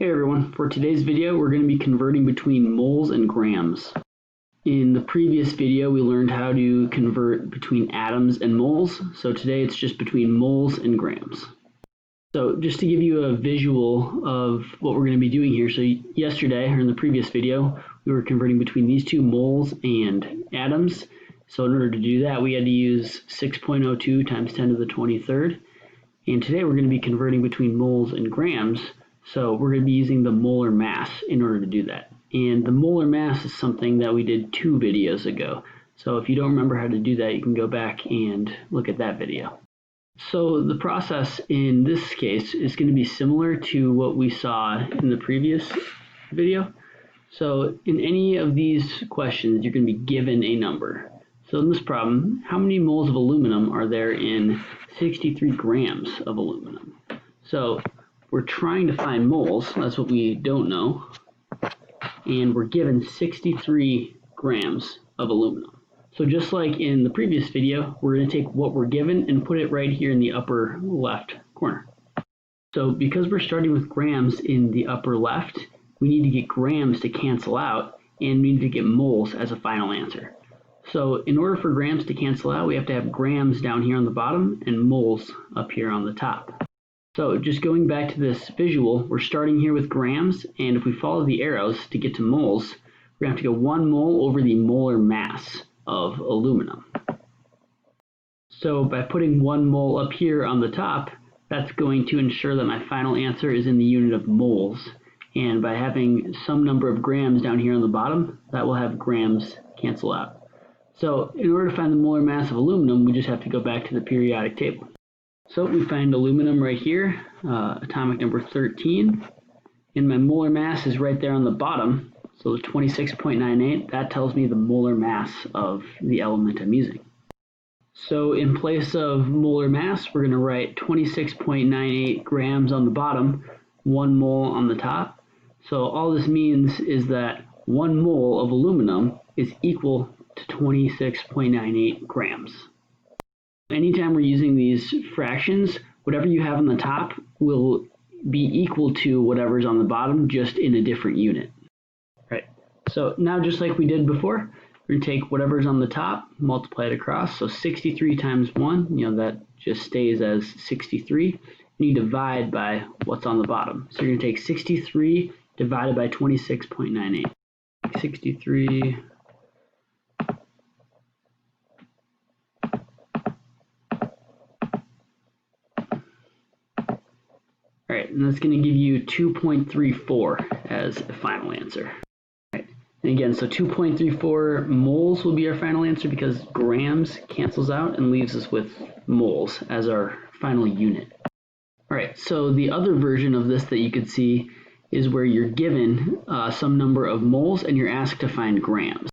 Hey everyone, for today's video we're going to be converting between moles and grams. In the previous video we learned how to convert between atoms and moles, so today it's just between moles and grams. So just to give you a visual of what we're going to be doing here, so yesterday, or in the previous video, we were converting between these two moles and atoms. So in order to do that we had to use 6.02 times 10 to the 23rd, and today we're going to be converting between moles and grams. So we're going to be using the molar mass in order to do that. And the molar mass is something that we did 2 videos ago. So if you don't remember how to do that, you can go back and look at that video. So the process in this case is going to be similar to what we saw in the previous video. So in any of these questions, you're going to be given a number. So in this problem, how many moles of aluminum are there in 63 grams of aluminum? So we're trying to find moles, that's what we don't know, and we're given 63 grams of aluminum. So just like in the previous video, we're going to take what we're given and put it right here in the upper left corner. So because we're starting with grams in the upper left, we need to get grams to cancel out, and we need to get moles as a final answer. So in order for grams to cancel out, we have to have grams down here on the bottom and moles up here on the top. So just going back to this visual, we're starting here with grams, and if we follow the arrows to get to moles, we're going to have to go 1 mole over the molar mass of aluminum. So by putting 1 mole up here on the top, that's going to ensure that my final answer is in the unit of moles. And by having some number of grams down here on the bottom, that will have grams cancel out. So in order to find the molar mass of aluminum, we just have to go back to the periodic table. So we find aluminum right here, atomic number 13, and my molar mass is right there on the bottom, so the 26.98, that tells me the molar mass of the element I'm using. So in place of molar mass, we're going to write 26.98 grams on the bottom, 1 mole on the top. So all this means is that 1 mole of aluminum is equal to 26.98 grams. Anytime we're using these fractions, whatever you have on the top will be equal to whatever's on the bottom, just in a different unit. Right. So now just like we did before, we're going to take whatever's on the top, multiply it across. So 63 times 1, that just stays as 63. And you divide by what's on the bottom. So you're going to take 63 divided by 26.98. 63 Alright, and that's going to give you 2.34 as a final answer. Right. And again, so 2.34 moles will be our final answer because grams cancels out and leaves us with moles as our final unit. Alright, so the other version of this that you could see is where you're given some number of moles and you're asked to find grams.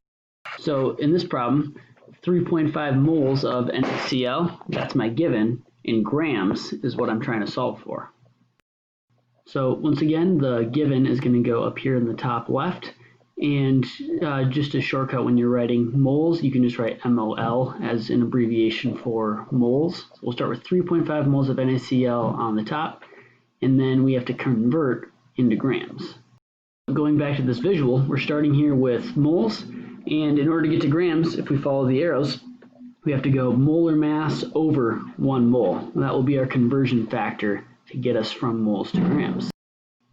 So in this problem, 3.5 moles of NaCl, that's my given, in grams is what I'm trying to solve for. So once again, the given is going to go up here in the top left, and just a shortcut when you're writing moles, you can just write MOL as an abbreviation for moles. So we'll start with 3.5 moles of NaCl on the top, and then we have to convert into grams. Going back to this visual, we're starting here with moles, and in order to get to grams, if we follow the arrows, we have to go molar mass over 1 mole. And that will be our conversion factor to get us from moles to grams.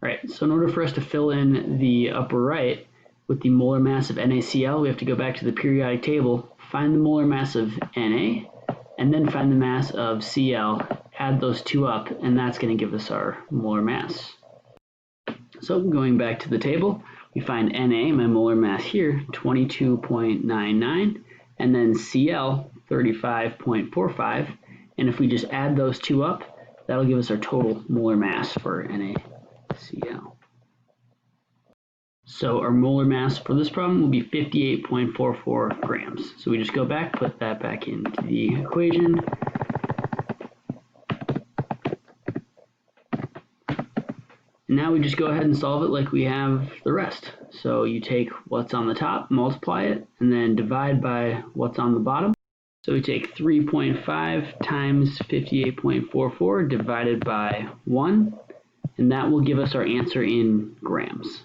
Alright, so in order for us to fill in the upper right with the molar mass of NaCl, we have to go back to the periodic table, find the molar mass of Na, and then find the mass of Cl, add those two up, and that's going to give us our molar mass. So going back to the table, we find Na, my molar mass here, 22.99, and then Cl, 35.45, and if we just add those two up, that'll give us our total molar mass for NaCl. So our molar mass for this problem will be 58.44 grams. So we just go back, put that back into the equation. And now we just go ahead and solve it like we have the rest. So you take what's on the top, multiply it, and then divide by what's on the bottom. So we take 3.5 times 58.44 divided by 1, and that will give us our answer in grams.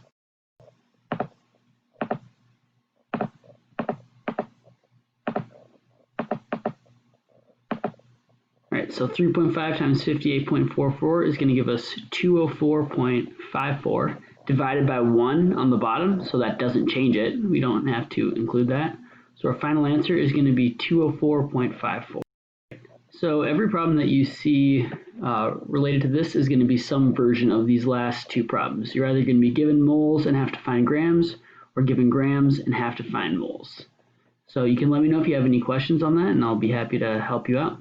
Alright, so 3.5 times 58.44 is going to give us 204.54 divided by 1 on the bottom, so that doesn't change it. We don't have to include that. So our final answer is going to be 204.54. So every problem that you see related to this is going to be some version of these last two problems. You're either going to be given moles and have to find grams, or given grams and have to find moles. So you can let me know if you have any questions on that, and I'll be happy to help you out.